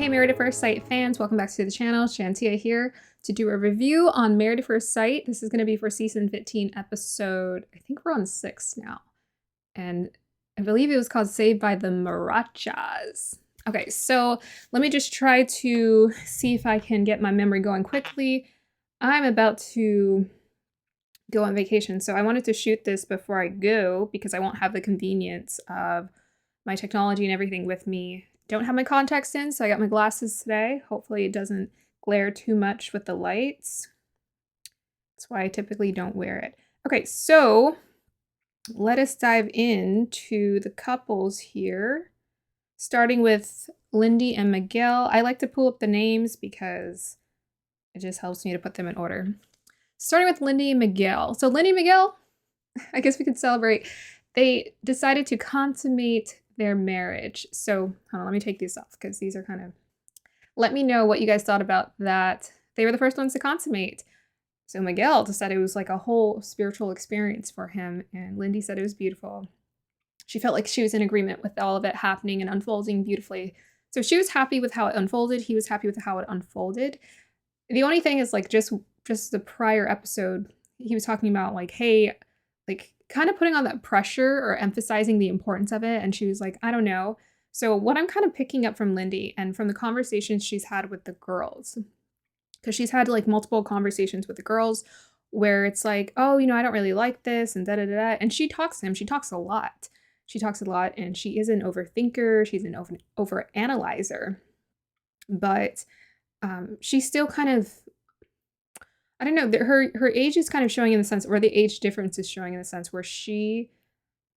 Hey Married at First Sight fans, welcome back to the channel. Shantia here to do a review on Married at First Sight. This is going to be for season 15 episode, I think we're on 6 now. And I believe it was called Saved by the Marachas. Okay, so let me just try to see if I can get my memory going quickly. I'm about to go on vacation, so I wanted to shoot this before I go because I won't have the convenience of my technology and everything with me. Don't have my contacts in, so I got my glasses today. Hopefully it doesn't glare too much with the lights. That's why I typically don't wear it. Okay, so let us dive into the couples here. Starting with Lindy and Miguel. I like to pull up the names because it just helps me to put them in order. Starting with Lindy and Miguel. So Lindy and Miguel, I guess we could celebrate. They decided to consummate their marriage. So hold on, let me take these off because these are kind of, let me know what you guys thought about that. They were the first ones to consummate. So Miguel decided it was like a whole spiritual experience for him, and Lindy said it was beautiful. She felt like she was in agreement with all of it happening and unfolding beautifully. So she was happy with how it unfolded. He was happy with how it unfolded. The only thing is like just the prior episode, he was talking about like, hey, like kind of putting on that pressure or emphasizing the importance of it. And she was like, I don't know. So what I'm kind of picking up from Lindy and from the conversations she's had with the girls, because she's had like multiple conversations with the girls where it's like, oh, you know, I don't really like this and da-da-da-da. And she talks to him. She talks a lot. She talks a lot, and she is an overthinker. She's an overanalyzer. But she's still kind of, I don't know, her age is kind of showing in the sense, or the age difference is showing in the sense where she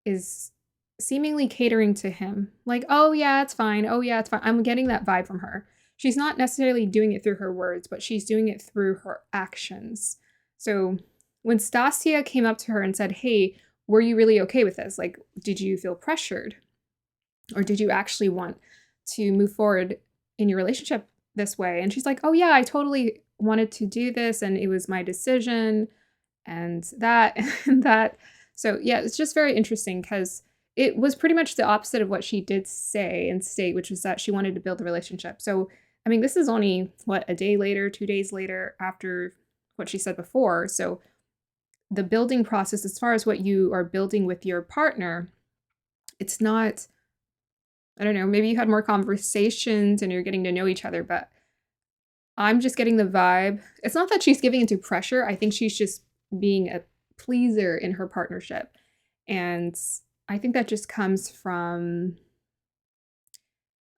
is seemingly catering to him. Like, oh yeah, it's fine. Oh yeah, it's fine. I'm getting that vibe from her. She's not necessarily doing it through her words, but she's doing it through her actions. So when Stacia came up to her and said, hey, were you really okay with this? Like, did you feel pressured? Or did you actually want to move forward in your relationship this way? And she's like, oh yeah, I totally wanted to do this, and it was my decision, and that and that. So yeah, it's just very interesting because it was pretty much the opposite of what she did say and state, which was that she wanted to build a relationship. So I mean, this is only what, a day later, 2 days later after what she said before. So the building process, as far as what you are building with your partner, it's not, I don't know, maybe you had more conversations and you're getting to know each other, but I'm just getting the vibe. It's not that she's giving into pressure. I think she's just being a pleaser in her partnership. And I think that just comes from,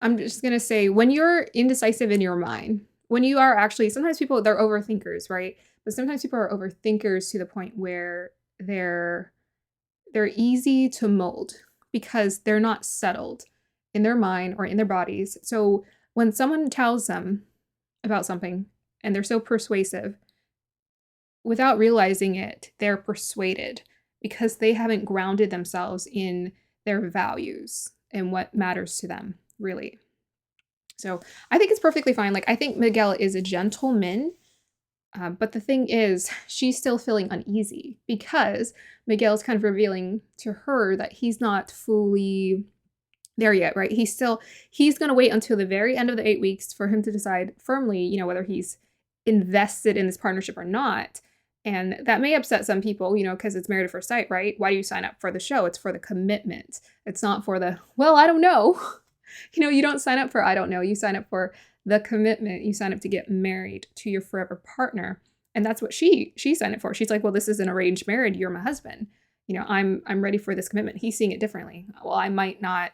I'm just going to say, when you're indecisive in your mind, when you are actually, sometimes people, they're overthinkers, right? But sometimes people are overthinkers to the point where they're easy to mold because they're not settled in their mind or in their bodies. So when someone tells them about something and they're so persuasive, without realizing it, they're persuaded because they haven't grounded themselves in their values and what matters to them, really. So I think it's perfectly fine. Like, I think Miguel is a gentleman, but the thing is, she's still feeling uneasy because Miguel's kind of revealing to her that he's not fully there yet, right? He's going to wait until the very end of the 8 weeks for him to decide firmly, you know, whether he's invested in this partnership or not. And that may upset some people, you know, because it's Married at First Sight, right? Why do you sign up for the show? It's for the commitment. It's not for the, well, I don't know. You know, you don't sign up for, I don't know. You sign up for the commitment. You sign up to get married to your forever partner. And that's what she signed up for. She's like, well, this is an arranged marriage. You're my husband. You know, I'm ready for this commitment. He's seeing it differently. Well, I might not.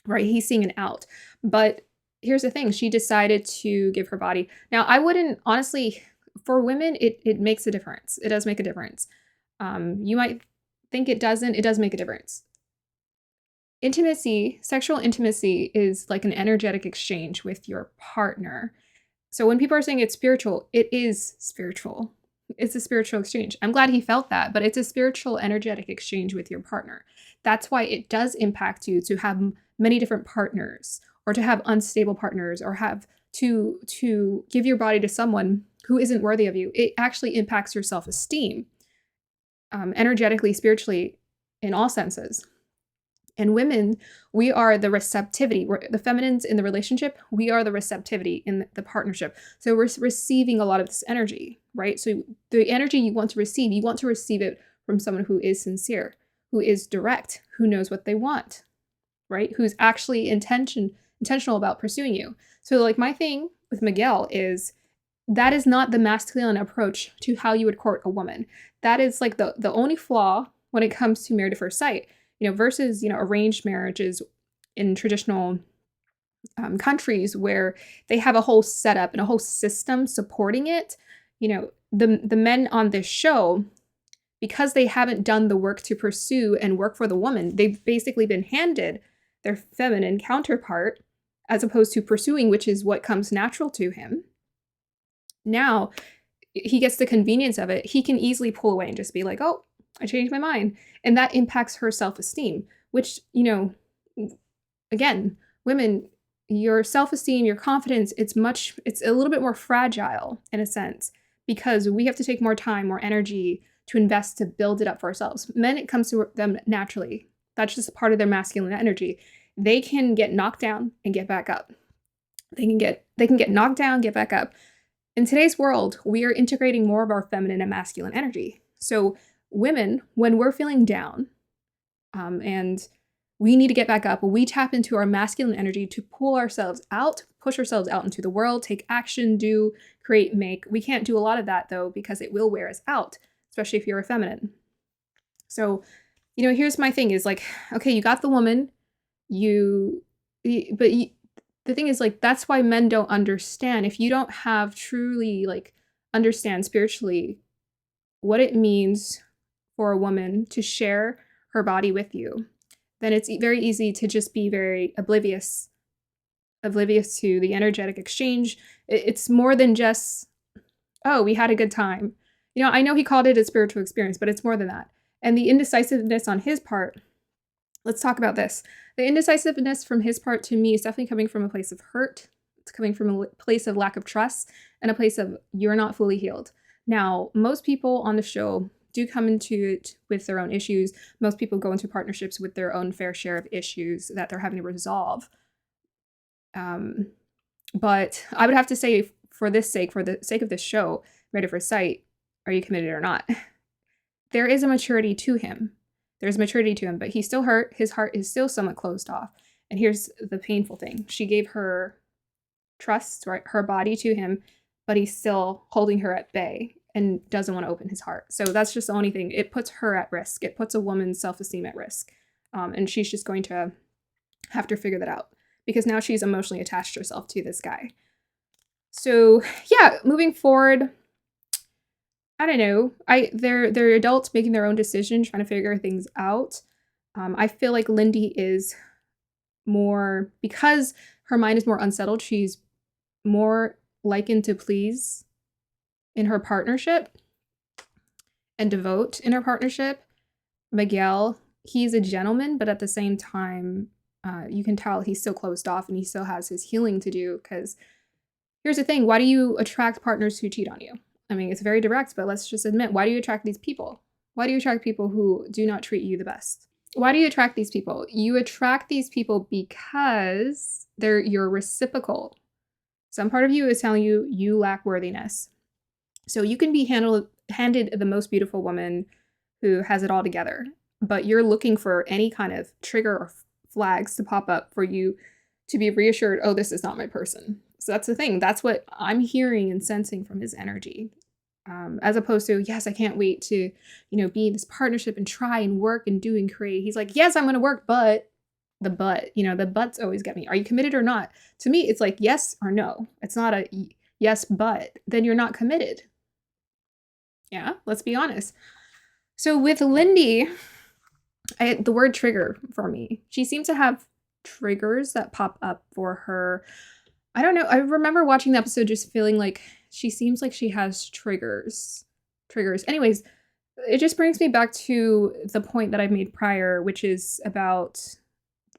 Right, he's seeing an out. But here's the thing, she decided to give her body. Now, I wouldn't, honestly, for women, it makes a difference. It does make a difference. You might think it doesn't. It does make a difference. Intimacy, sexual intimacy is like an energetic exchange with your partner. So when people are saying it's spiritual, it is spiritual. It's a spiritual exchange. I'm glad he felt that, but it's a spiritual, energetic exchange with your partner. That's why it does impact you to have many different partners, or to have unstable partners, or have to give your body to someone who isn't worthy of you. It actually impacts your self-esteem, energetically, spiritually, in all senses. And women, we are the receptivity. We're the feminines in the relationship. We are the receptivity in the partnership. So we're receiving a lot of this energy, right? So the energy you want to receive it from someone who is sincere, who is direct, who knows what they want, right? Who's actually intentional about pursuing you. So like my thing with Miguel is that is not the masculine approach to how you would court a woman. That is like the only flaw when it comes to married at first sight. Versus, arranged marriages in traditional countries where they have a whole setup and a whole system supporting it. The men on this show, because they haven't done the work to pursue and work for the woman, they've basically been handed their feminine counterpart as opposed to pursuing, which is what comes natural to him. Now, he gets the convenience of it. He can easily pull away and just be like, oh, I changed my mind. And that impacts her self-esteem, which, again, women, your self-esteem, your confidence, it's a little bit more fragile in a sense, because we have to take more time, more energy to invest to build it up for ourselves. Men, it comes to them naturally. That's just part of their masculine energy. They can get knocked down and get back up. They can get knocked down, get back up. In today's world, we are integrating more of our feminine and masculine energy. So women, when we're feeling down and we need to get back up, we tap into our masculine energy to pull ourselves out, push ourselves out into the world, take action, do, create, make. We can't do a lot of that though, because it will wear us out, especially if you're a feminine. So, here's my thing is like, okay, you got the woman, the thing is like, that's why men don't understand. If you don't have truly understand spiritually what it means for a woman to share her body with you, then it's very easy to just be very oblivious to the energetic exchange. It's more than just, oh, we had a good time. I know he called it a spiritual experience, but it's more than that. And the indecisiveness on his part, let's talk about this. The indecisiveness from his part to me is definitely coming from a place of hurt. It's coming from a place of lack of trust and a place of you're not fully healed. Now, most people on the show do come into it with their own issues. Most people go into partnerships with their own fair share of issues that they're having to resolve. But I would have to say, for the sake of this show, Married at First Sight, are you committed or not? There is a maturity to him. There's maturity to him, but he's still hurt. His heart is still somewhat closed off. And here's the painful thing. She gave her trust, right, her body to him, but he's still holding her at bay and doesn't want to open his heart. So that's just the only thing. It puts her at risk. It puts a woman's self-esteem at risk. And she's just going to have to figure that out because now she's emotionally attached herself to this guy. So yeah, moving forward, I don't know. They're adults making their own decisions, trying to figure things out. I feel like Lindy is more, because her mind is more unsettled, she's more likened to please in her partnership and devote in her partnership. Miguel, he's a gentleman, but at the same time, you can tell he's still closed off and he still has his healing to do, because here's the thing. Why do you attract partners who cheat on you? I mean, it's very direct, but let's just admit, why do you attract these people? Why do you attract people who do not treat you the best? Why do you attract these people? You attract these people because they're your reciprocal. Some part of you is telling you you lack worthiness. So you can be handed the most beautiful woman who has it all together, but you're looking for any kind of trigger or flags to pop up for you to be reassured, oh, this is not my person. So that's the thing. That's what I'm hearing and sensing from his energy. As opposed to, yes, I can't wait to, be in this partnership and try and work and do and create. He's like, yes, I'm going to work, but the buts always get me. Are you committed or not? To me, it's like yes or no. It's not a yes, but then you're not committed. Yeah, let's be honest. So with Lindy, the word trigger for me, she seems to have triggers that pop up for her. I don't know. I remember watching the episode just feeling like she seems like she has triggers. Anyways, it just brings me back to the point that I've made prior, which is about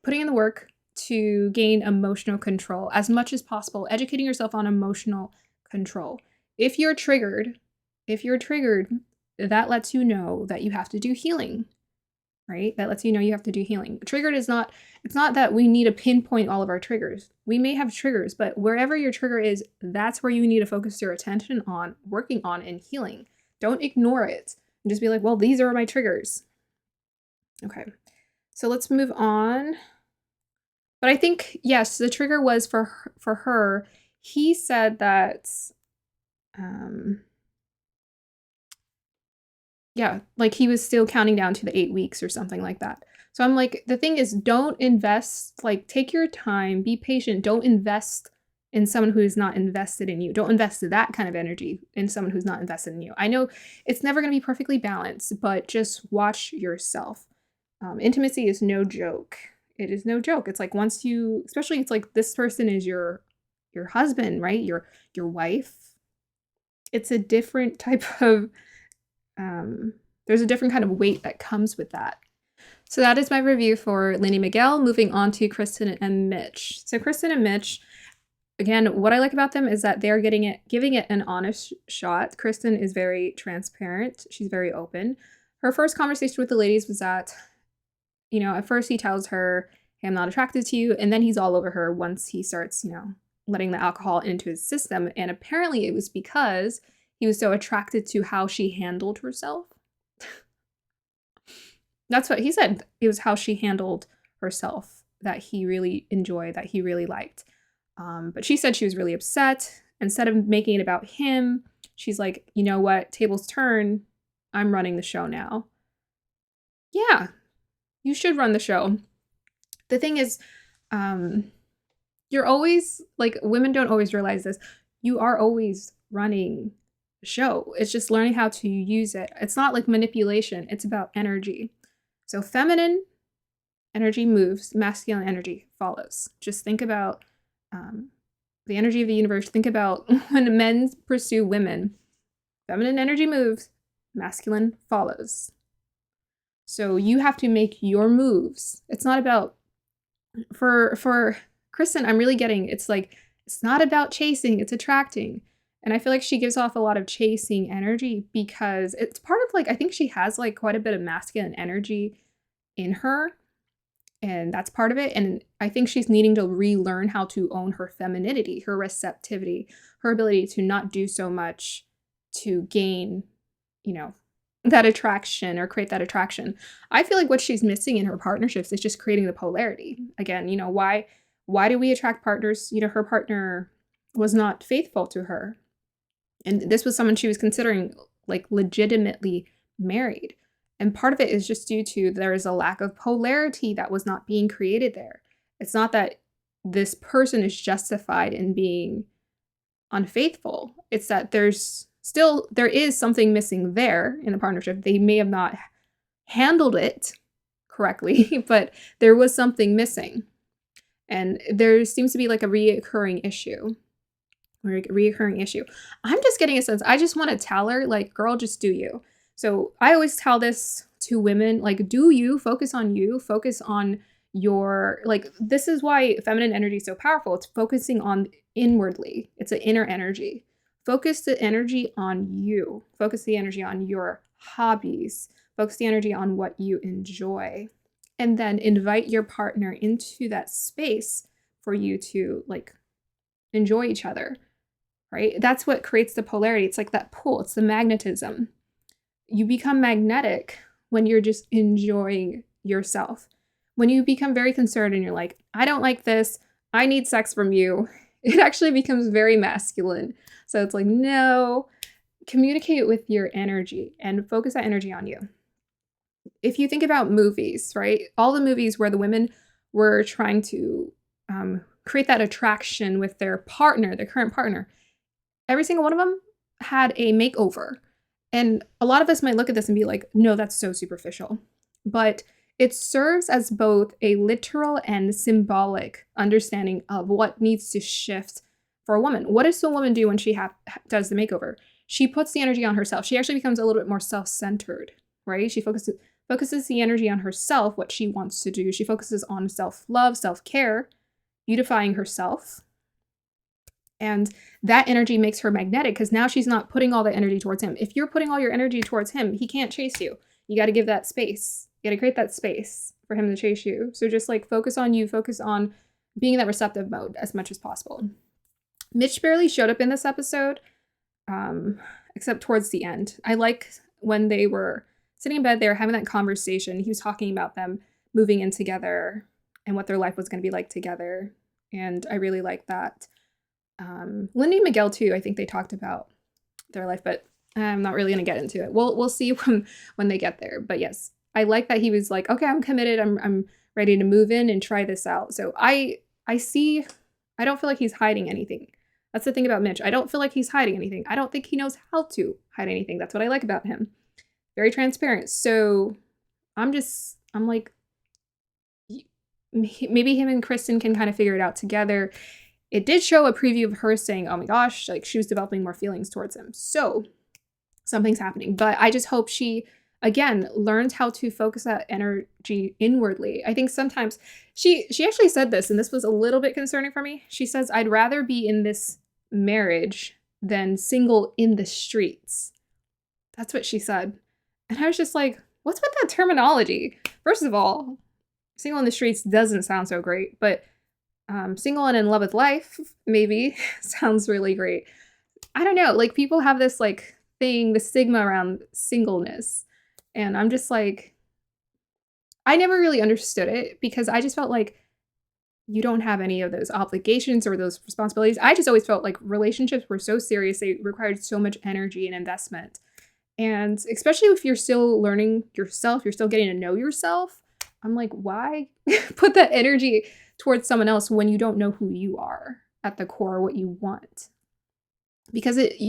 putting in the work to gain emotional control as much as possible, educating yourself on emotional control. If you're triggered, that lets you know that you have to do healing, right? That lets you know you have to do healing. Triggered is not, it's not that we need to pinpoint all of our triggers. We may have triggers, but wherever your trigger is, that's where you need to focus your attention on working on and healing. Don't ignore it and just be like, well, these are my triggers. Okay, so let's move on. But I think, yes, the trigger was for her. He said that, yeah, like he was still counting down to the 8 weeks or something like that. So I'm like, the thing is, don't invest, like, take your time, be patient. Don't invest in someone who is not invested in you. Don't invest that kind of energy in someone who's not invested in you. I know it's never going to be perfectly balanced, but just watch yourself. Intimacy is no joke. It is no joke. It's like once you, especially it's like this person is your husband, right? Your wife. It's a different type of, there's a different kind of weight that comes with that. So that is my review for Lindy and Miguel. Moving on to Kristen and Mitch. So Kristen and Mitch, again, what I like about them is that they're giving it an honest shot. Kristen is very transparent. She's very open. Her first conversation with the ladies was that, you know, at first he tells her, hey, I'm not attracted to you. And then he's all over her once he starts, you know, letting the alcohol into his system. And apparently it was because he was so attracted to how she handled herself. That's what he said. It was how she handled herself that he really enjoyed, that he really liked. But she said she was really upset. Instead of making it about him, she's like, you know what? Tables turn. I'm running the show now. Yeah, you should run the show. The thing is, you're always, like, women don't always realize this. You are always running the show. It's just learning how to use it. It's not like manipulation. It's about energy. So feminine energy moves, masculine energy follows. Just think about the energy of the universe. Think about when men pursue women. Feminine energy moves, masculine follows. So you have to make your moves. It's not about, for Kristen, I'm really getting, it's like, it's not about chasing, it's attracting. And I feel like she gives off a lot of chasing energy because it's part of, like, I think she has like quite a bit of masculine energy in her. And that's part of it. And I think she's needing to relearn how to own her femininity, her receptivity, her ability to not do so much to gain, you know, that attraction or create that attraction. I feel like what she's missing in her partnerships is just creating the polarity. Again, you know, why do we attract partners? You know, her partner was not faithful to her. And this was someone she was considering, like, legitimately married. And part of it is just due to there is a lack of polarity that was not being created there. It's not that this person is justified in being unfaithful. It's that there is something missing there in the partnership. They may have not handled it correctly, but there was something missing. And there seems to be like a reoccurring issue. I'm just getting a sense. I just want to tell her, like, girl, just do you. So I always tell this to women, like, do you, focus on your, like, this is why feminine energy is so powerful. It's focusing on inwardly. It's an inner energy. Focus the energy on you. Focus the energy on your hobbies. Focus the energy on what you enjoy. And then invite your partner into that space for you to, like, enjoy each other, right? That's what creates the polarity. It's like that pull. It's the magnetism. You become magnetic when you're just enjoying yourself. When you become very concerned and you're like, I don't like this, I need sex from you, it actually becomes very masculine. So it's like, no, communicate with your energy and focus that energy on you. If you think about movies, right? All the movies where the women were trying to create that attraction with their partner, their current partner, every single one of them had a makeover. And a lot of us might look at this and be like, no, that's so superficial. But it serves as both a literal and symbolic understanding of what needs to shift for a woman. What does the woman do when she does the makeover? She puts the energy on herself. She actually becomes a little bit more self-centered, right? She focuses the energy on herself, what she wants to do. She focuses on self-love, self-care, beautifying herself. And that energy makes her magnetic because now she's not putting all the energy towards him. If you're putting all your energy towards him, he can't chase you. you got to give that space. You got to create that space for him to chase you. So just like focus on you, focus on being in that receptive mode as much as possible. Mitch barely showed up in this episode, except towards the end. I like when they were sitting in bed, they were having that conversation. He was talking about them moving in together and what their life was going to be like together. And I really like that. Lindy and Miguel too, I think they talked about their life, but I'm not really going to get into it. We'll see when they get there. But yes, I like that he was like, okay, I'm committed. I'm ready to move in and try this out. So I don't feel like he's hiding anything. That's the thing about Mitch. I don't feel like he's hiding anything. I don't think he knows how to hide anything. That's what I like about him. Very transparent. So I'm like, maybe him and Kristen can kind of figure it out together. It did show a preview of her saying, oh my gosh, like she was developing more feelings towards him. So something's happening. But I just hope she, again, learns how to focus that energy inwardly. I think sometimes she actually said this, and this was a little bit concerning for me. She says, I'd rather be in this marriage than single in the streets. That's what she said. And I was just like, what's with that terminology? First of all, single in the streets doesn't sound so great, but single and in love with life maybe sounds really great. I don't know, like people have this like thing, the stigma around singleness. And I'm just like, I never really understood it because I just felt like you don't have any of those obligations or those responsibilities. I just always felt like relationships were so serious. They required so much energy and investment. And especially if you're still learning yourself, you're still getting to know yourself. I'm like, why put that energy towards someone else when you don't know who you are at the core, what you want? Because if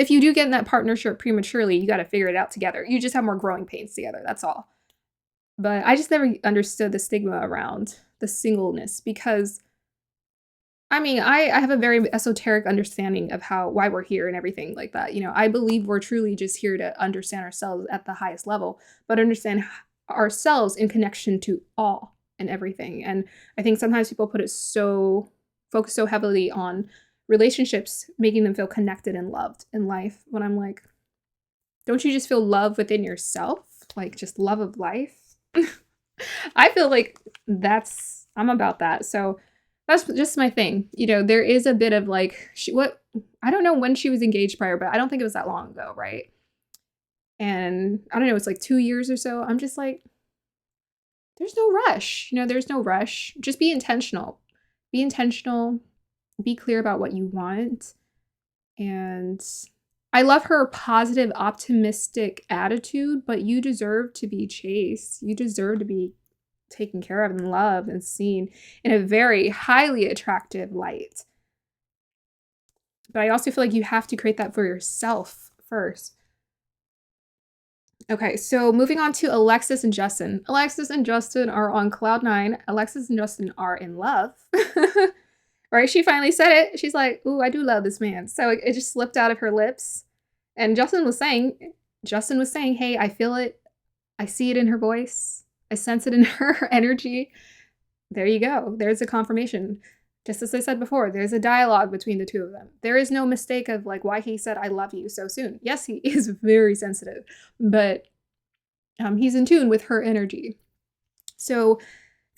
you do get in that partnership prematurely, you got to figure it out together. You just have more growing pains together. That's all. But I just never understood the stigma around the singleness because, I mean, I have a very esoteric understanding of why we're here and everything like that. You know, I believe we're truly just here to understand ourselves at the highest level, but understand ourselves in connection to all and everything. And I think sometimes people focus so heavily on relationships, making them feel connected and loved in life. When I'm like, don't you just feel love within yourself? Like just love of life? I feel like I'm about that. So that's just my thing. You know, there is a bit of like, I don't know when she was engaged prior, but I don't think it was that long ago, right? And I don't know, it's like 2 years or so. I'm just like, there's no rush. You know, there's no rush. Just be intentional. Be intentional. Be clear about what you want. And I love her positive, optimistic attitude, but you deserve to be chased. You deserve to be taken care of and loved and seen in a very highly attractive light. But I also feel like you have to create that for yourself first. Okay, so moving on to Alexis and Justin. Alexis and Justin are on cloud 9. Alexis and Justin are in love. Right? She finally said it. She's like, ooh, I do love this man. So it just slipped out of her lips. And Justin was saying, hey, I feel it. I see it in her voice. I sense it in her energy. There you go. There's a confirmation. Just as I said before, there's a dialogue between the two of them. There is no mistake of like why he said, I love you so soon. Yes, he is very sensitive, but he's in tune with her energy. So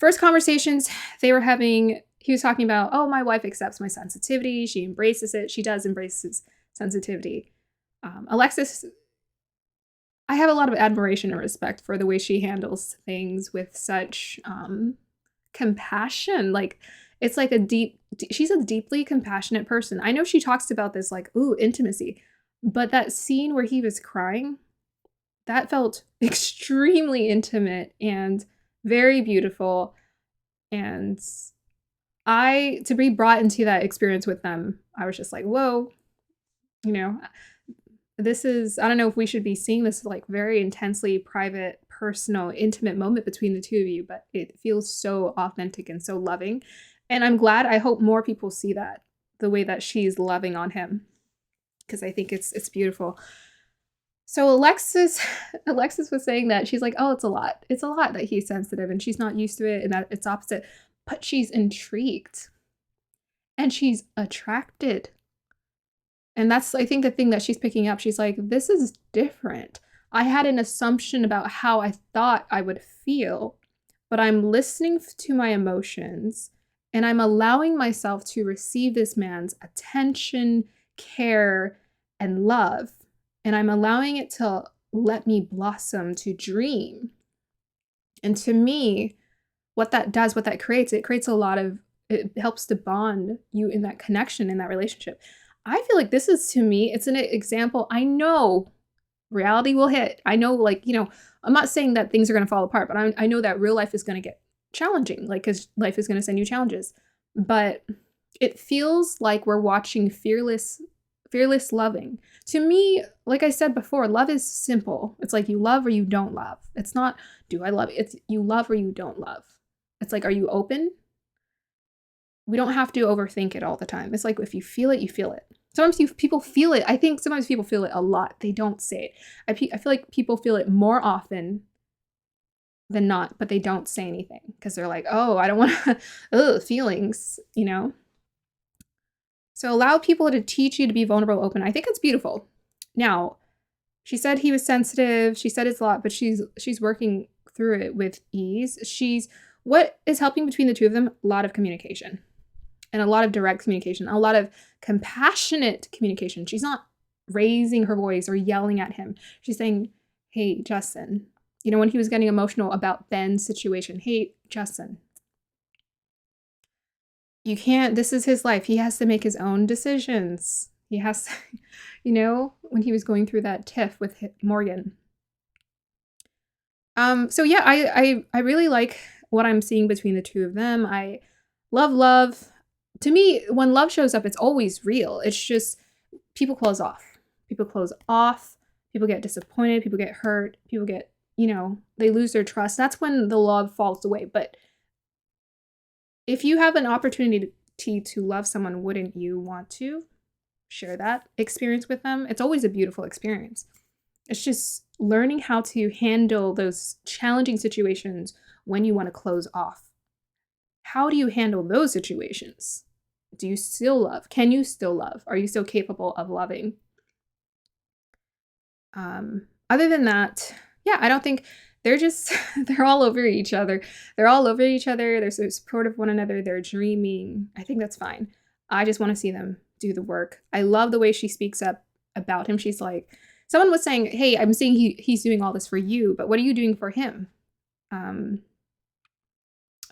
first conversations they were having, he was talking about, oh, my wife accepts my sensitivity. She embraces it. She does embrace his sensitivity. Alexis, I have a lot of admiration and respect for the way she handles things with such compassion. Like, it's like she's a deeply compassionate person. I know she talks about this like, ooh, intimacy. But that scene where he was crying, that felt extremely intimate and very beautiful. And to be brought into that experience with them, I was just like, whoa, you know, I don't know if we should be seeing this like very intensely private, personal, intimate moment between the two of you, but it feels so authentic and so loving. And I'm glad, I hope more people see that, the way that she's loving on him, because I think it's beautiful. So Alexis was saying that she's like, oh, it's a lot that he's sensitive and she's not used to it and that it's opposite, but she's intrigued and she's attracted. And that's, I think, the thing that she's picking up. She's like, this is different. I had an assumption about how I thought I would feel, but I'm listening to my emotions and I'm allowing myself to receive this man's attention, care, and love. And I'm allowing it to let me blossom, to dream. And to me, what that does, what that creates, it creates a lot of, it helps to bond you in that connection, in that relationship. I feel like this is, to me, it's an example. I know reality will hit. I know, like, you know, I'm not saying that things are going to fall apart, but I know that real life is going to get challenging, like, because life is going to send you challenges. But it feels like we're watching fearless loving. To me, like I said before, love is simple. It's like you love or you don't love. It's not, do I love? It's you love or you don't love. It's like, are you open? We don't have to overthink it all the time. It's like, if you feel it, you feel it. Sometimes people feel it. I think sometimes people feel it a lot. They don't say it. I feel like people feel it more often than not, but they don't say anything because they're like, oh, I don't want to, feelings, you know? So allow people to teach you to be vulnerable, open. I think it's beautiful. Now, she said he was sensitive. She said it's a lot, but she's working through it with ease. What is helping between the two of them? A lot of communication. And a lot of direct communication, a lot of compassionate communication. She's not raising her voice or yelling at him. She's saying, hey, Justin, you know, when he was getting emotional about Ben's situation, hey, Justin, you can't, this is his life. He has to make his own decisions. He has to, you know, when he was going through that tiff with Morgan. So yeah, I really like what I'm seeing between the two of them. I love. To me, when love shows up, it's always real. It's just people close off. People close off. People get disappointed. People get hurt. People get, you know, they lose their trust. That's when the love falls away. But if you have an opportunity to love someone, wouldn't you want to share that experience with them? It's always a beautiful experience. It's just learning how to handle those challenging situations when you want to close off. How do you handle those situations? Do you still love? Can you still love? Are you still capable of loving? Other than that, yeah, I don't think they're all over each other. They're all over each other. They're so supportive of one another. They're dreaming. I think that's fine. I just want to see them do the work. I love the way she speaks up about him. She's like, someone was saying, hey, I'm seeing he's doing all this for you, but what are you doing for him?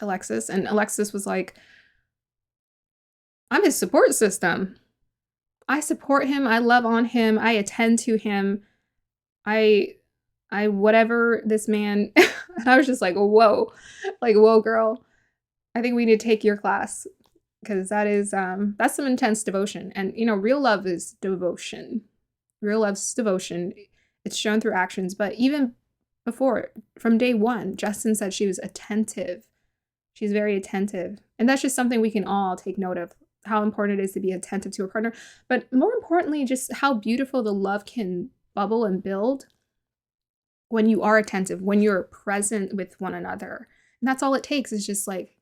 Alexis. And Alexis was like, I'm his support system. I support him. I love on him. I attend to him. I whatever this man. And I was just like, whoa, girl. I think we need to take your class because that's some intense devotion. And, you know, real love is devotion. Real love's devotion. It's shown through actions. But even before, from day one, Justin said she was attentive. She's very attentive. And that's just something we can all take note of, how important it is to be attentive to a partner. But more importantly, just how beautiful the love can bubble and build when you are attentive, when you're present with one another. And that's all it takes, is just like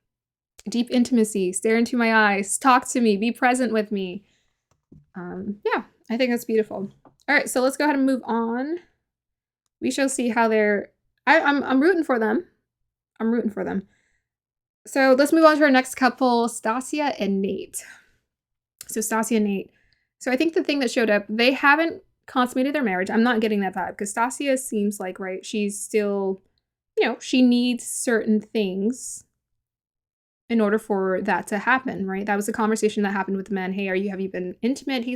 deep intimacy, stare into my eyes, talk to me, be present with me. Yeah, I think that's beautiful. All right, so let's go ahead and move on. We shall see how I'm rooting for them. I'm rooting for them. So let's move on to our next couple, Stacia and Nate. So Stacia and Nate. So I think the thing that showed up, they haven't consummated their marriage. I'm not getting that vibe because Stacia seems like, right, she's still, you know, she needs certain things in order for that to happen, right? That was the conversation that happened with the men. Hey, have you been intimate?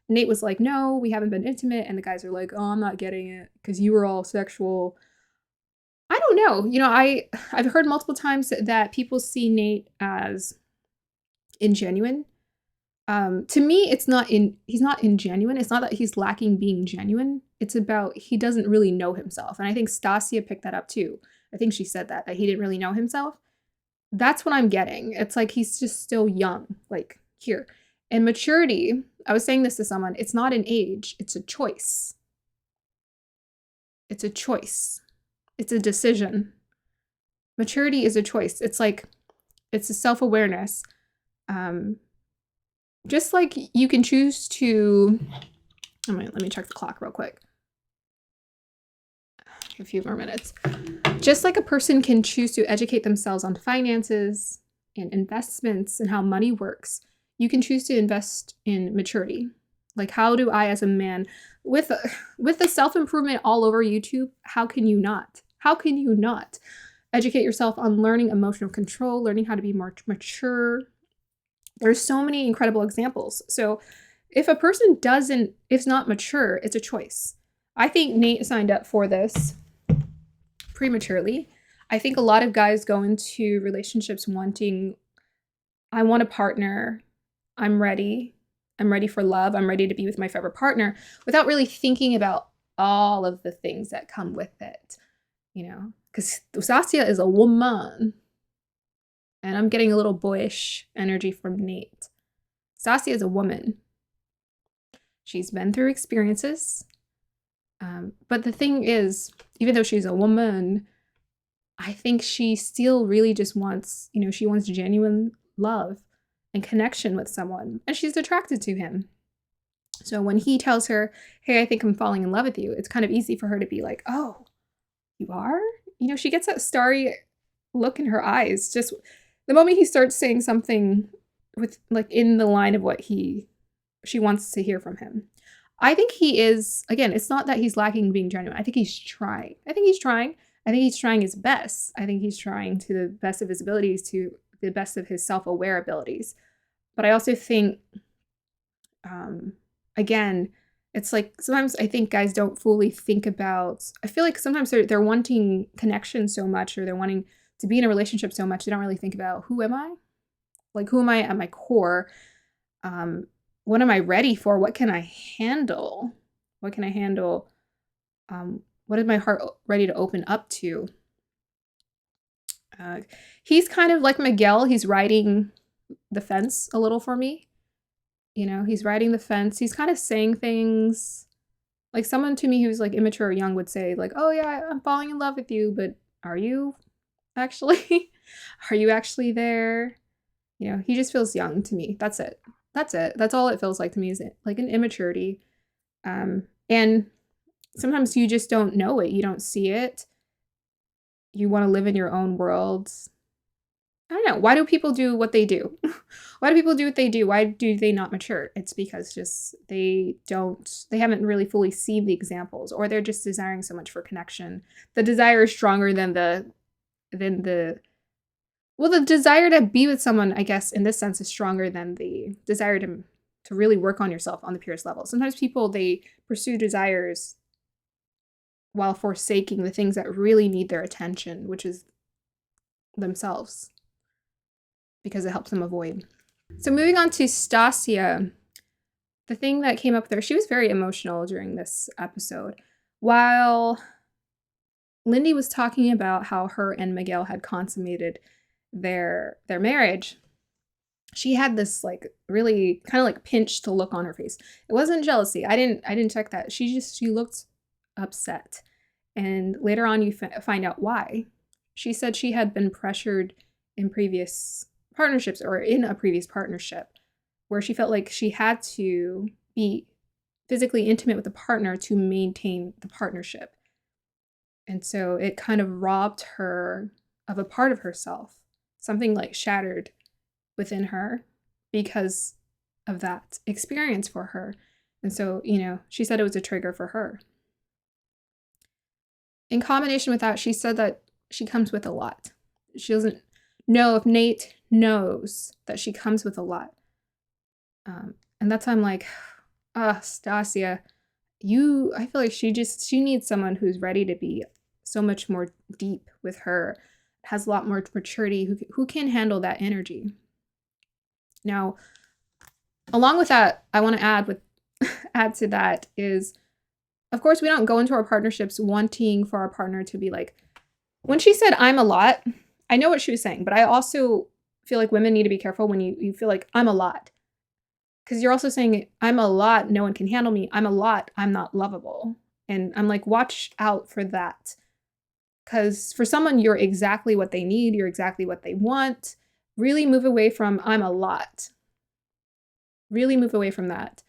Nate was like, no, we haven't been intimate. And the guys are like, oh, I'm not getting it because you were all sexual. I don't know. You know, I've heard multiple times that people see Nate as ingenuine. To me, he's not ingenuine. It's not that he's lacking being genuine. It's about he doesn't really know himself. And I think Stacia picked that up too. I think she said that he didn't really know himself. That's what I'm getting. It's like he's just still young, like here. And maturity, I was saying this to someone, it's not an age, it's a choice. It's a choice. It's a decision. Maturity is a choice. It's a self-awareness. Just like you can choose to, let me check the clock real quick. a few more minutes. Just like a person can choose to educate themselves on finances and investments and how money works, you can choose to invest in maturity. Like, how do I, as a man, with the self-improvement all over YouTube, how can you not? How can you not educate yourself on learning emotional control, learning how to be more mature? There's so many incredible examples. So if a person is not mature, it's a choice. I think Nate signed up for this prematurely. I think a lot of guys go into relationships wanting, I want a partner, I'm ready for love, I'm ready to be with my forever partner, without really thinking about all of the things that come with it, because Stacia is a woman, and I'm getting a little boyish energy from Nate. Stacia is a woman. She's been through experiences, but the thing is, even though she's a woman, I think she still really just wants, she wants genuine love and connection with someone, and she's attracted to him. So when he tells her, hey, I think I'm falling in love with you, it's kind of easy for her to be like, oh, you are? She gets that starry look in her eyes. Just the moment he starts saying something with, like, in the line of what she wants to hear from him. I think he is, again, it's not that he's lacking being genuine. I think he's trying. I think he's trying his best. I think he's trying to the best of his abilities, to the best of his self-aware abilities. But I also think, again, it's like sometimes I think guys don't fully think about, I feel like sometimes they're wanting connection so much, or they're wanting to be in a relationship so much, they don't really think about, who am I? Like, who am I at my core? What am I ready for? What can I handle? What can I handle? What is my heart ready to open up to? He's kind of like Miguel. He's riding the fence a little for me. He's riding the fence. He's kind of saying things like someone to me who's like immature or young would say, like, oh yeah, I'm falling in love with you, but are you actually? Are you actually there? He just feels young to me. That's it. That's all it feels like to me, is like an immaturity. And sometimes you just don't know it. You don't see it. You want to live in your own world. I don't know. Why do people do what they do? Why do people do what they do? Why do they not mature? It's because just they haven't really fully seen the examples, or they're just desiring so much for connection. The desire is stronger than the desire to be with someone, I guess, in this sense, is stronger than the desire to really work on yourself on the purest level. Sometimes people, they pursue desires while forsaking the things that really need their attention, which is themselves, because it helps them avoid. So moving on to Stacia, the thing that came up there, she was very emotional during this episode. While Lindy was talking about how her and Miguel had consummated their marriage, she had this like really kind of like pinched look on her face. It wasn't jealousy. I didn't check that. She looked upset. And later on you find out why. She said she had been pressured in previous partnerships, or in a previous partnership, where she felt like she had to be physically intimate with a partner to maintain the partnership. And so it kind of robbed her of a part of herself. Something like shattered within her because of that experience for her. And so, she said it was a trigger for her. In combination with that, she said that she comes with a lot. She doesn't know if Nate knows that she comes with a lot. And that's why I'm like, Stacia, I feel like she needs someone who's ready to be so much more deep with her, has a lot more maturity, who can handle that energy. Now, along with that, I want to add to that is, of course, we don't go into our partnerships wanting for our partner to be like, when she said, I'm a lot, I know what she was saying, but I also feel like women need to be careful when you feel like I'm a lot. Because you're also saying, I'm a lot, no one can handle me. I'm a lot, I'm not lovable. And I'm like, watch out for that. Because for someone, you're exactly what they need. You're exactly what they want. Really move away from, I'm a lot. Really move away from that.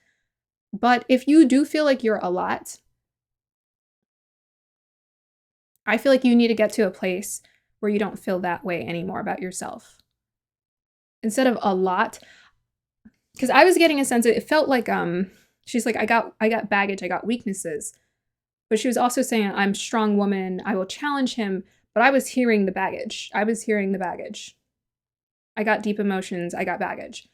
But if you do feel like you're a lot, I feel like you need to get to a place where you don't feel that way anymore about yourself. Instead of a lot, because I was getting a sense it felt like she's like, I got baggage, I got weaknesses. But she was also saying, I'm a strong woman, I will challenge him. But I was hearing the baggage. I was hearing the baggage. I got deep emotions, I got baggage.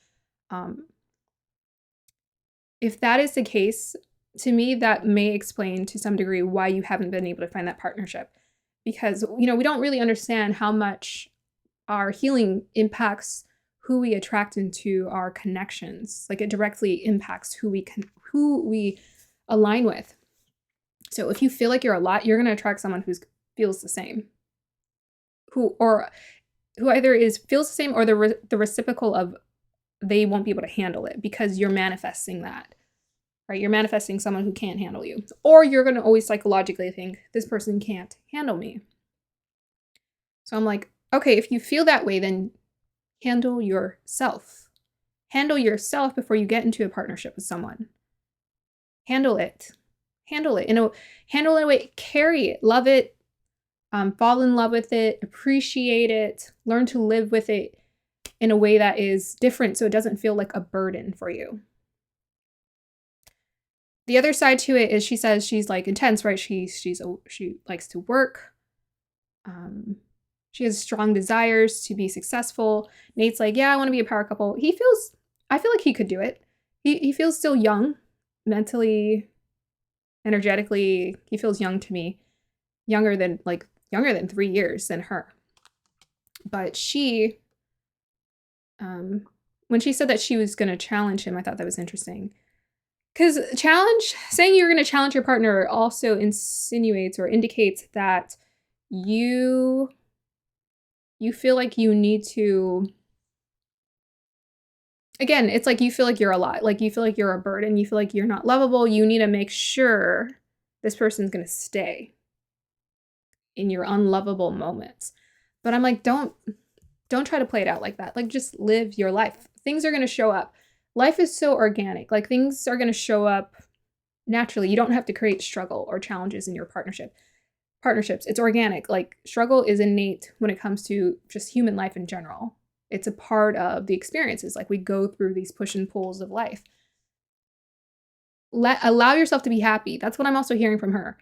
If that is the case, to me, that may explain to some degree why you haven't been able to find that partnership. Because, you know, we don't really understand how much our healing impacts who we attract into our connections. Like it directly impacts who we align with. So if you feel like you're a lot, you're going to attract someone who feels the same. Who either feels the same or the reciprocal of they won't be able to handle it because you're manifesting that, right? You're manifesting someone who can't handle you. Or you're going to always psychologically think, this person can't handle me. So I'm like, okay, if you feel that way, then handle yourself. Handle yourself before you get into a partnership with someone. Handle it. Handle it. Handle it in a way, carry it, love it, fall in love with it, appreciate it, learn to live with it in a way that is different so it doesn't feel like a burden for you. The other side to it is she says she's like intense, right? She likes to work. She has strong desires to be successful. Nate's like, yeah, I want to be a power couple. I feel like he could do it. He feels still young, mentally, energetically. He feels young to me, younger than 3 years than her. But she, when she said that she was going to challenge him, I thought that was interesting. Because saying you're going to challenge your partner also insinuates or indicates that you feel like you need to, again, it's like you feel like you're a lot, like you feel like you're a burden, you feel like you're not lovable, you need to make sure this person's going to stay in your unlovable moments. But I'm like, don't try to play it out like that. Like, just live your life. Things are going to show up. Life is so organic. Like, things are going to show up naturally. You don't have to create struggle or challenges in your partnerships. It's organic. Like, struggle is innate when it comes to just human life in general. It's a part of the experiences. Like, we go through these push and pulls of life. Allow yourself to be happy. That's what I'm also hearing from her.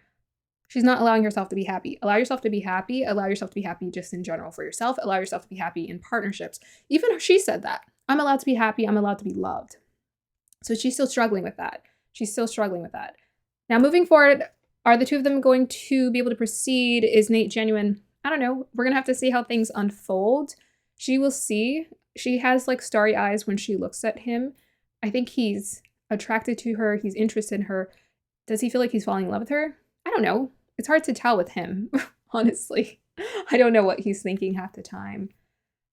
She's not allowing herself to be happy. Allow yourself to be happy. Allow yourself to be happy just in general for yourself. Allow yourself to be happy in partnerships. Even she said that. I'm allowed to be happy. I'm allowed to be loved. So she's still struggling with that. Now, moving forward, are the two of them going to be able to proceed? Is Nate genuine? I don't know. We're going to have to see how things unfold. She will see. She has like starry eyes when she looks at him. I think he's attracted to her. He's interested in her. Does he feel like he's falling in love with her? I don't know. It's hard to tell with him, honestly. I don't know what he's thinking half the time.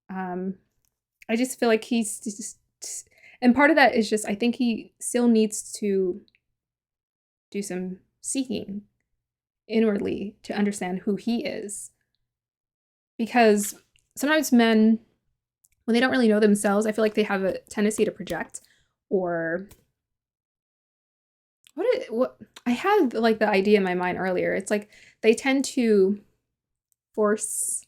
I just feel like he's just, and part of that is just, I think he still needs to do some seeking inwardly to understand who he is. Because sometimes men, when they don't really know themselves, I feel like they have a tendency to project, or what I had like the idea in my mind earlier. It's like they tend to force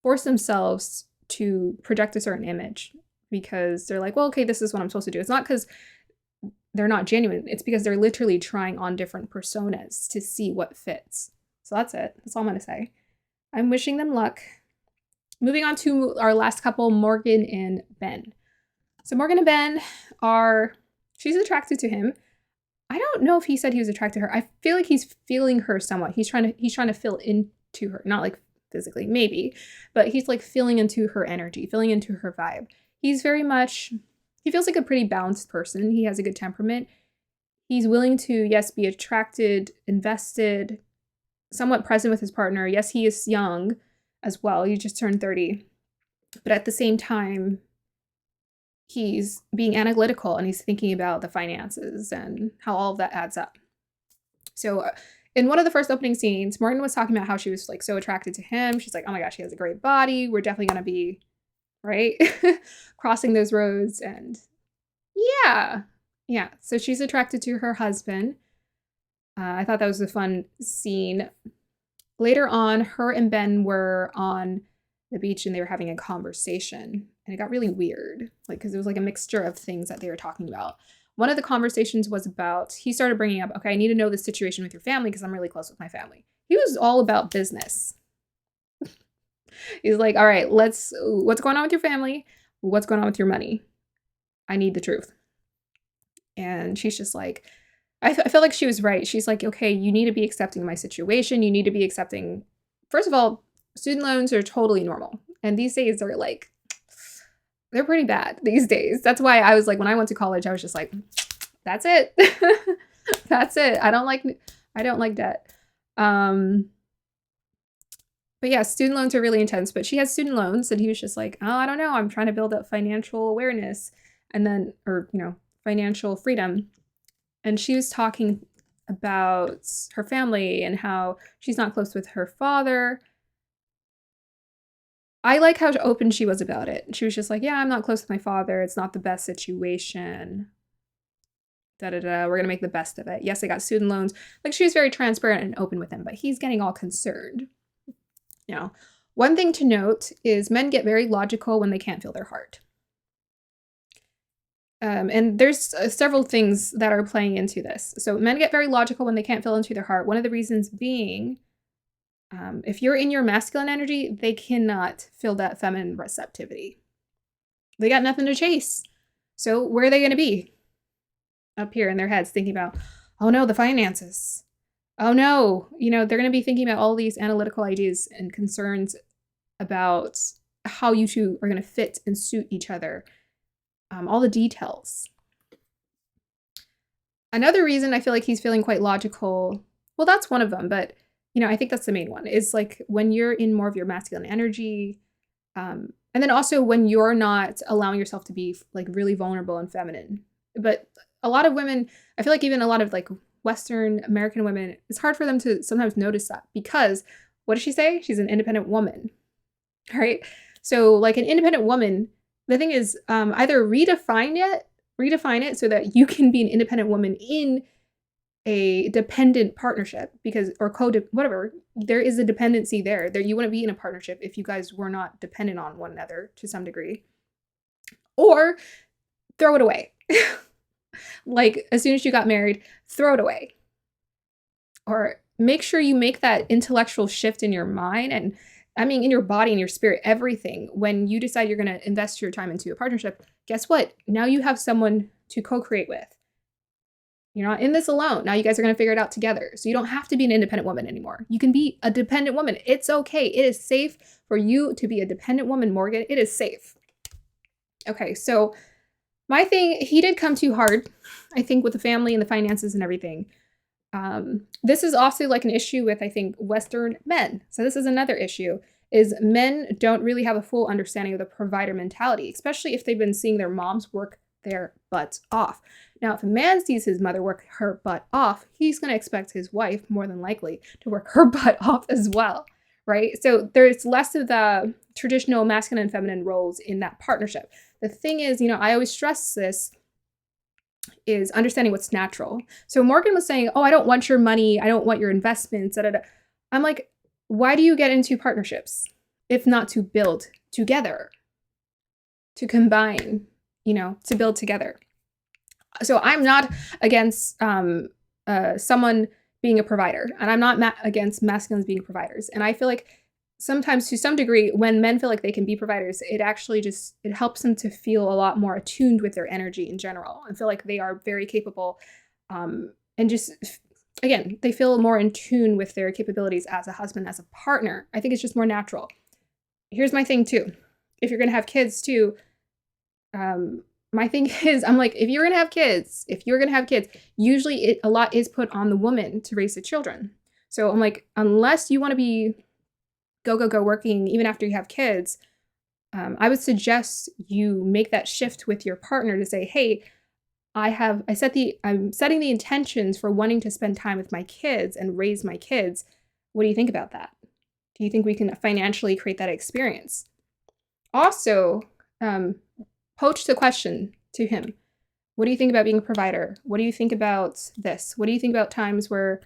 themselves to project a certain image because they're like, well, okay, this is what I'm supposed to do. It's not because they're not genuine. It's because they're literally trying on different personas to see what fits. So that's it. That's all I'm going to say. I'm wishing them luck. Moving on to our last couple, Morgan and Binh. So Morgan and Binh she's attracted to him. I don't know if he said he was attracted to her. I feel like he's feeling her somewhat. He's trying to feel into her, not like physically, maybe, but he's like feeling into her energy, feeling into her vibe. He feels like a pretty balanced person. He has a good temperament. He's willing to, yes, be attracted, invested, somewhat present with his partner. Yes, he is young as well. He just turned 30. But at the same time, he's being analytical and he's thinking about the finances and how all of that adds up. So in one of the first opening scenes, Morgan was talking about how she was like so attracted to him. She's like, oh my gosh, he has a great body. We're definitely going to be, right? Crossing those roads. And yeah. So she's attracted to her husband. I thought that was a fun scene. later on, her and Binh were on the beach and they were having a conversation, and it got really weird, like, because it was like a mixture of things that they were talking about. One of the conversations was about, he started bringing up, okay, I need to know the situation with your family because I'm really close with my family. He was all about business. He's like, all right, what's going on with your family? What's going on with your money? I need the truth. And she's just like, I felt like she was right. She's like, okay, you need to be accepting my situation. You need to be accepting, first of all, student loans are totally normal. And these days are like, they're pretty bad these days. That's why I was like, when I went to college, I was just like, that's it. That's it. I don't like debt. But yeah, student loans are really intense, but she has student loans, and he was just like, oh, I don't know. I'm trying to build up financial awareness and then, or, financial freedom. And she was talking about her family and how she's not close with her father. I like how open she was about it. She was just like, yeah, I'm not close with my father. It's not the best situation. We're going to make the best of it. Yes, I got student loans. Like, she was very transparent and open with him, but he's getting all concerned. One thing to note is men get very logical when they can't feel their heart. And there's several things that are playing into this. So men get very logical when they can't feel into their heart. One of the reasons being, if you're in your masculine energy, they cannot feel that feminine receptivity. They got nothing to chase. So where are they going to be? Up here in their heads thinking about, oh no, the finances. Oh no, they're going to be thinking about all these analytical ideas and concerns about how you two are going to fit and suit each other. All the details. Another reason I feel like he's feeling quite logical, well, that's one of them, but I think that's the main one, is like when you're in more of your masculine energy, and then also when you're not allowing yourself to be like really vulnerable and feminine. But a lot of women, I feel like even a lot of like Western American women, it's hard for them to sometimes notice that, because what does she say? She's an independent woman, right? So like an independent woman, the thing is, either redefine it so that you can be an independent woman in a dependent partnership, because, or whatever, there is a dependency there. You wouldn't be in a partnership if you guys were not dependent on one another to some degree. Or throw it away. Like, as soon as you got married, throw it away. Or make sure you make that intellectual shift in your mind, and in your body and your spirit, everything. When you decide you're going to invest your time into a partnership, guess what? Now you have someone to co-create with. You're not in this alone. Now you guys are going to figure it out together. So you don't have to be an independent woman anymore. You can be a dependent woman. It's okay. It is safe for you to be a dependent woman, Morgan. It is safe. Okay, so my thing, he did come too hard, I think, with the family and the finances and everything. This is also like an issue with, I think, Western men. So this is another issue, is men don't really have a full understanding of the provider mentality, especially if they've been seeing their moms work their butts off. Now, if a man sees his mother work her butt off, he's going to expect his wife, more than likely, to work her butt off as well, right? So there's less of the traditional masculine and feminine roles in that partnership. The thing is, I always stress this, is understanding what's natural. So Morgan was saying, oh, I don't want your money. I don't want your investments. Da, da, da. I'm like, why do you get into partnerships if not to build together, to combine, to build together? So I'm not against someone being a provider, and I'm not against masculines being providers. And I feel like sometimes, to some degree, when men feel like they can be providers, it actually it helps them to feel a lot more attuned with their energy in general, and feel like they are very capable, and just, again, they feel more in tune with their capabilities as a husband, as a partner. I think it's just more natural. Here's my thing too. If you're going to have kids too, my thing is, I'm like, if you're going to have kids, usually a lot is put on the woman to raise the children. So I'm like, unless you want to be go working even after you have kids, I would suggest you make that shift with your partner to say, hey, I'm setting the intentions for wanting to spend time with my kids and raise my kids. What do you think about that? Do you think we can financially create that experience? Also, poach the question to him. What do you think about being a provider? What do you think about this? What do you think about times where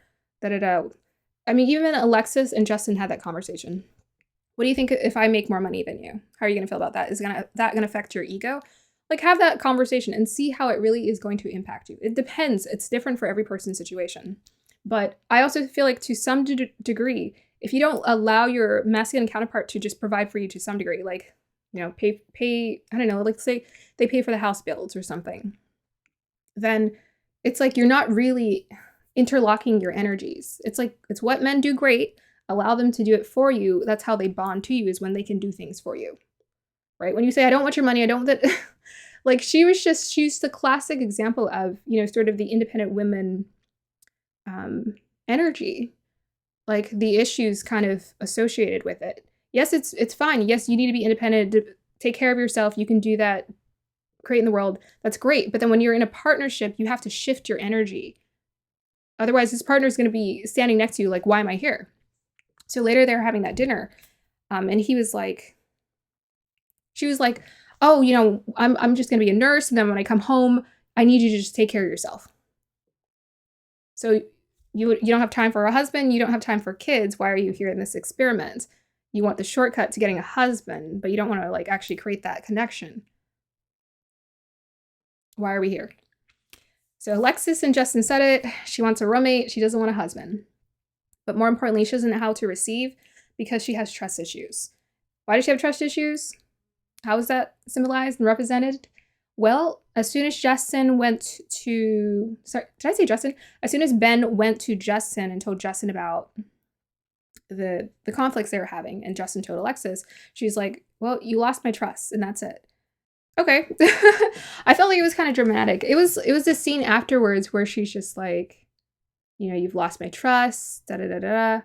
I mean, even Alexis and Justin had that conversation. What do you think if I make more money than you? How are you going to feel about that? Is that going to affect your ego? Like, have that conversation and see how it really is going to impact you. It depends. It's different for every person's situation. But I also feel like to some degree, if you don't allow your masculine counterpart to just provide for you to some degree, like, you know, pay, I don't know, like say they pay for the house bills or something, then it's like you're not really interlocking your energies. It's like, it's what men do great. Allow them to do it for you. That's how they bond to you, is when they can do things for you, right? When you say, I don't want your money, I don't want that. Like, she's the classic example of, you know, sort of the independent women energy, like the issues kind of associated with it. Yes, it's fine. Yes, you need to be independent, to take care of yourself. You can do that, create in the world. That's great. But then when you're in a partnership, you have to shift your energy. Otherwise, this partner is going to be standing next to you like, why am I here? So later they were having that dinner, and she was like, oh, you know, I'm just going to be a nurse. And then when I come home, I need you to just take care of yourself. So you don't have time for a husband. You don't have time for kids. Why are you here in this experiment? You want the shortcut to getting a husband, but you don't want to like actually create that connection. Why are we here? So Alexis and Justin said it. She wants a roommate. She doesn't want a husband. But more importantly, she doesn't know how to receive because she has trust issues. Why does she have trust issues? How is that symbolized and represented? Well, as soon as Justin went to... Sorry, did I say Justin? As soon as Ben went to Justin and told Justin about the conflicts they were having, and Justin told Alexis, she's like, well, you lost my trust, and that's it. Okay. I felt like it was kind of dramatic. It was this scene afterwards where she's just like, you know, you've lost my trust, da da da da.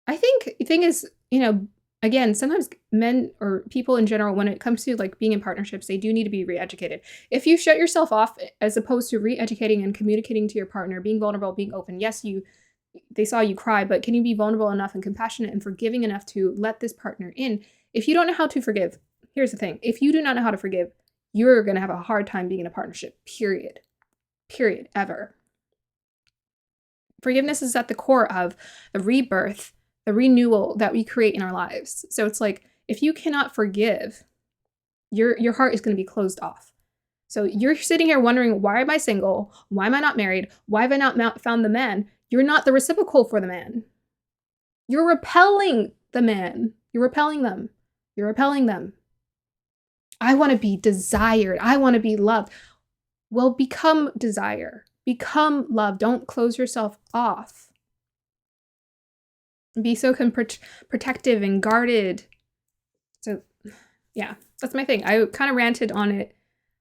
I think the thing is, you know, again, sometimes men or people in general, when it comes to like being in partnerships, they do need to be re-educated. If you shut yourself off as opposed to re-educating and communicating to your partner, being vulnerable, being open, yes, they saw you cry, but can you be vulnerable enough and compassionate and forgiving enough to let this partner in? If you don't know how to forgive, here's the thing. If you do not know how to forgive, you're going to have a hard time being in a partnership, period. Period, ever. Forgiveness is at the core of the rebirth, the renewal that we create in our lives. So it's like, if you cannot forgive, your heart is going to be closed off. So you're sitting here wondering, why am I single? Why am I not married? Why have I not found the man? You're not the reciprocal for the man. You're repelling the man. You're repelling them. You're repelling them. I want to be desired. I want to be loved. Well, become desire. Become love. Don't close yourself off. Be so protective and guarded. So, yeah, that's my thing. I kind of ranted on it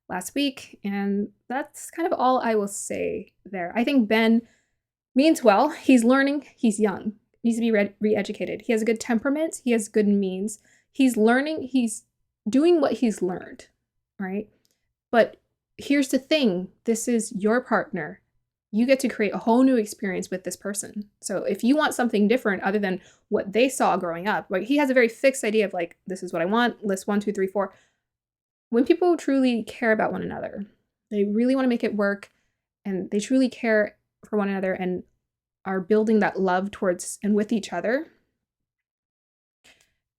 last week, and that's kind of all I will say there. I think Ben means well. He's learning. He's young. He needs to be re-educated. He has a good temperament. He has good means. He's learning. He's doing what he's learned, right? But here's the thing. This is your partner. You get to create a whole new experience with this person. So if you want something different other than what they saw growing up, like he has a very fixed idea of like, this is what I want, list 1, 2, 3, 4. When people truly care about one another, they really want to make it work, and they truly care for one another and are building that love towards and with each other,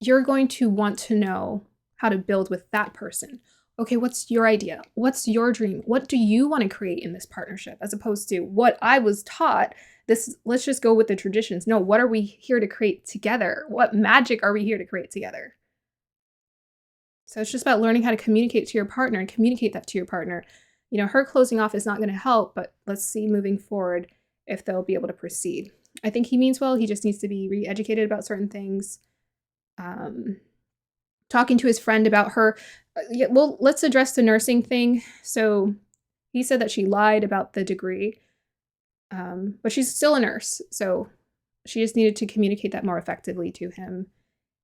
you're going to want to know how to build with that person. Okay, what's your idea? What's your dream? What do you want to create in this partnership? As opposed to what I was taught, let's just go with the traditions. No, what are we here to create together? What magic are we here to create together? So it's just about learning how to communicate to your partner and communicate that to your partner. You know, her closing off is not going to help, but let's see moving forward if they'll be able to proceed. I think he means well. He just needs to be re-educated about certain things. Talking to his friend about her. Well, let's address the nursing thing. So he said that she lied about the degree, but she's still a nurse. So she just needed to communicate that more effectively to him.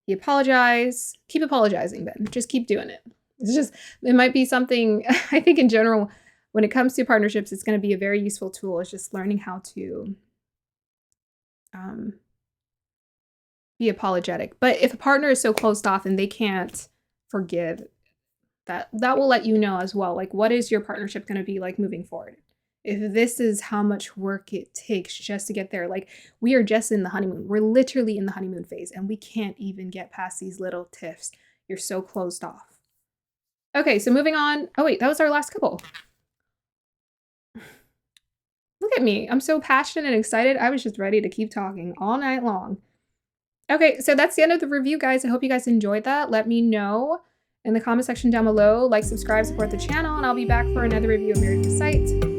He apologized. Keep apologizing, Ben. Just keep doing it. It might be something, I think in general, when it comes to partnerships, it's going to be a very useful tool. It's just learning how to be apologetic. But if a partner is so closed off and they can't forgive, that will let you know as well, like, what is your partnership going to be like moving forward? if this is how much work it takes just to get there. Like, we are just in the honeymoon. We're literally in the honeymoon phase, and we can't even get past these little tiffs. You're so closed off. Okay, so moving on. Oh wait, that was our last couple. Look at me. I'm so passionate and excited. I was just ready to keep talking all night long. Okay, so that's the end of the review, guys. I hope you guys enjoyed that. Let me know in the comment section down below. Like, subscribe, support the channel, and I'll be back for another review of Married at First Sight.